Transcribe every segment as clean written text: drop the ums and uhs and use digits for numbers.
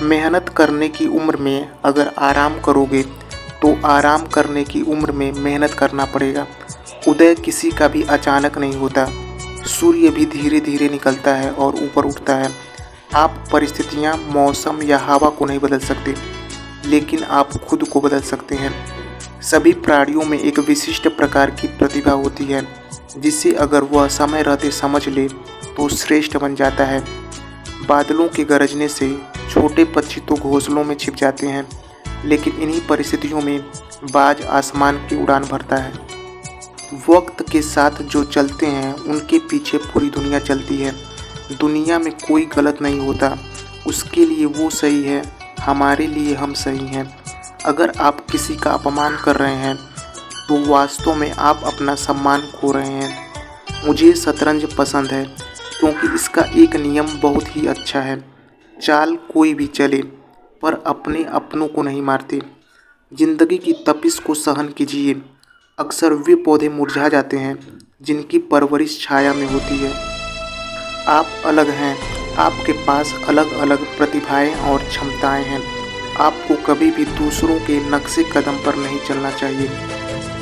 मेहनत करने की उम्र में अगर आराम करोगे तो आराम करने की उम्र में मेहनत करना पड़ेगा। उदय किसी का भी अचानक नहीं होता। सूर्य भी धीरे धीरे निकलता है और ऊपर उठता है। आप परिस्थितियाँ, मौसम या हवा को नहीं बदल सकते, लेकिन आप खुद को बदल सकते हैं। सभी प्राणियों में एक विशिष्ट प्रकार की प्रतिभा होती है, जिसे अगर वह समय रहते समझ ले तो श्रेष्ठ बन जाता है। बादलों के गरजने से छोटे पक्षी तो घोंसलों में छिप जाते हैं, लेकिन इन्हीं परिस्थितियों में बाज आसमान की उड़ान भरता है। वक्त के साथ जो चलते हैं उनके पीछे पूरी दुनिया चलती है। दुनिया में कोई गलत नहीं होता, उसके लिए वो सही है, हमारे लिए हम सही हैं। अगर आप किसी का अपमान कर रहे हैं तो वास्तव में आप अपना सम्मान खो रहे हैं। मुझे शतरंज पसंद है क्योंकि इसका एक नियम बहुत ही अच्छा है। चाल कोई भी चले, पर अपने अपनों को नहीं मारते। जिंदगी की तपिश को सहन कीजिए। अक्सर वे पौधे मुरझा जाते हैं जिनकी परवरिश छाया में होती है। आप अलग हैं, आपके पास अलग अलग प्रतिभाएं और क्षमताएं हैं। आपको कभी भी दूसरों के नक्शे कदम पर नहीं चलना चाहिए।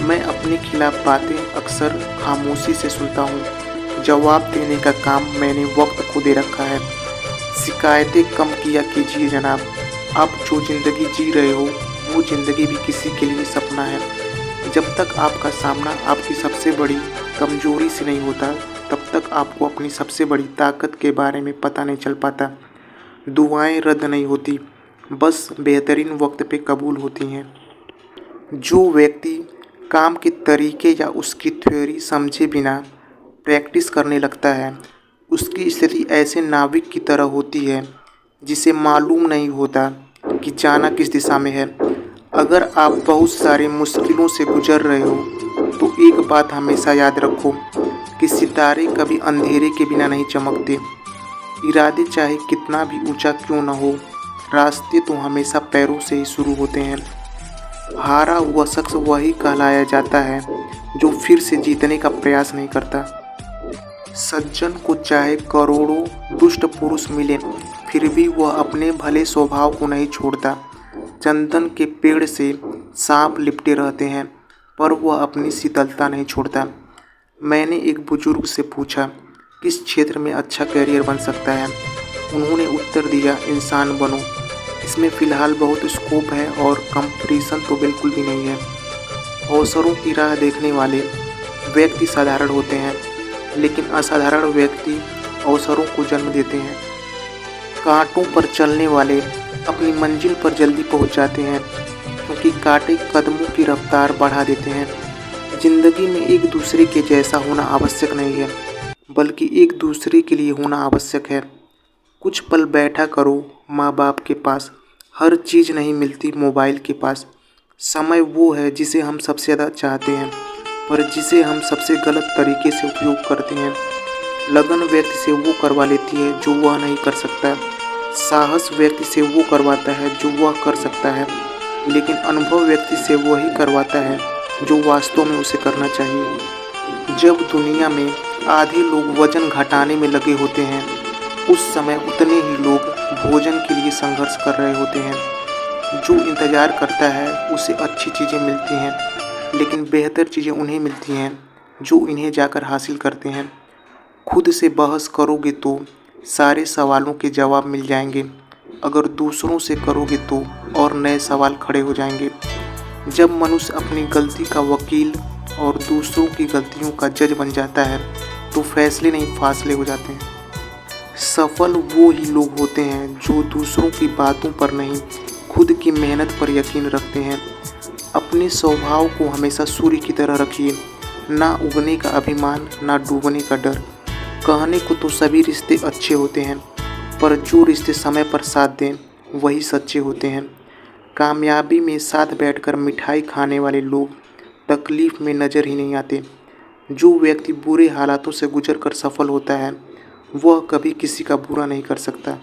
मैं अपने खिलाफ बातें अक्सर खामोशी से सुनता हूँ। जवाब देने का काम मैंने वक्त को दे रखा है। शिकायतें कम किया कीजिए जनाब। आप जो ज़िंदगी जी रहे हो वो ज़िंदगी भी किसी के लिए सपना है। जब तक आपका सामना आपकी सबसे बड़ी कमजोरी से नहीं होता, तब तक आपको अपनी सबसे बड़ी ताकत के बारे में पता नहीं चल पाता। दुआएं रद्द नहीं होती, बस बेहतरीन वक्त पे कबूल होती हैं। जो व्यक्ति काम के तरीके या उसकी थ्योरी समझे बिना प्रैक्टिस करने लगता है, उसकी स्थिति ऐसे नाविक की तरह होती है जिसे मालूम नहीं होता कि जाना किस दिशा में है। अगर आप बहुत सारी मुश्किलों से गुजर रहे हो तो एक बात हमेशा याद रखो कि सितारे कभी अंधेरे के बिना नहीं चमकते। इरादे चाहे कितना भी ऊंचा क्यों न हो, रास्ते तो हमेशा पैरों से ही शुरू होते हैं। हारा हुआ शख्स वही कहलाया जाता है जो फिर से जीतने का प्रयास नहीं करता। सज्जन को चाहे करोड़ों दुष्ट पुरुष मिले, फिर भी वह अपने भले स्वभाव को नहीं छोड़ता। चंदन के पेड़ से सांप लिपटे रहते हैं, पर वह अपनी शीतलता नहीं छोड़ता। मैंने एक बुजुर्ग से पूछा, किस क्षेत्र में अच्छा करियर बन सकता है? उन्होंने उत्तर दिया, इंसान बनो। इसमें फ़िलहाल बहुत स्कोप है और कंपटीशन तो बिल्कुल भी नहीं है। अवसरों की राह देखने वाले व्यक्ति साधारण होते हैं, लेकिन असाधारण व्यक्ति अवसरों को जन्म देते हैं। कांटों पर चलने वाले अपनी मंजिल पर जल्दी पहुंच जाते हैं, क्योंकि कांटे कदमों की रफ्तार बढ़ा देते हैं। जिंदगी में एक दूसरे के जैसा होना आवश्यक नहीं है, बल्कि एक दूसरे के लिए होना आवश्यक है। कुछ पल बैठा करो माँ बाप के पास। हर चीज़ नहीं मिलती मोबाइल के पास। समय वो है जिसे हम सबसे ज़्यादा चाहते हैं, पर जिसे हम सबसे गलत तरीके से उपयोग करते हैं। लगन व्यक्ति से वो करवा लेती है जो वह नहीं कर सकता। साहस व्यक्ति से वो करवाता है जो वह कर सकता है, लेकिन अनुभव व्यक्ति से वही करवाता है जो वास्तव में उसे करना चाहिए। जब दुनिया में आधे लोग वजन घटाने में लगे होते हैं, उस समय उतने ही लोग भोजन के लिए संघर्ष कर रहे होते हैं। जो इंतज़ार करता है उसे अच्छी चीज़ें मिलती हैं, लेकिन बेहतर चीज़ें उन्हें मिलती हैं जो इन्हें जाकर हासिल करते हैं। खुद से बहस करोगे तो सारे सवालों के जवाब मिल जाएंगे। अगर दूसरों से करोगे तो और नए सवाल खड़े हो जाएंगे। जब मनुष्य अपनी गलती का वकील और दूसरों की गलतियों का जज बन जाता है, तो फैसले नहीं फासले हो जाते हैं। सफल वो ही लोग होते हैं जो दूसरों की बातों पर नहीं, खुद की मेहनत पर यकीन रखते हैं। अपने स्वभाव को हमेशा सूर्य की तरह रखिए, ना उगने का अभिमान, ना डूबने का डर। कहने को तो सभी रिश्ते अच्छे होते हैं, पर जो रिश्ते समय पर साथ दें वही सच्चे होते हैं। कामयाबी में साथ बैठकर मिठाई खाने वाले लोग तकलीफ़ में नज़र ही नहीं आते। जो व्यक्ति बुरे हालातों से गुजर कर सफल होता है, वह कभी किसी का बुरा नहीं कर सकता।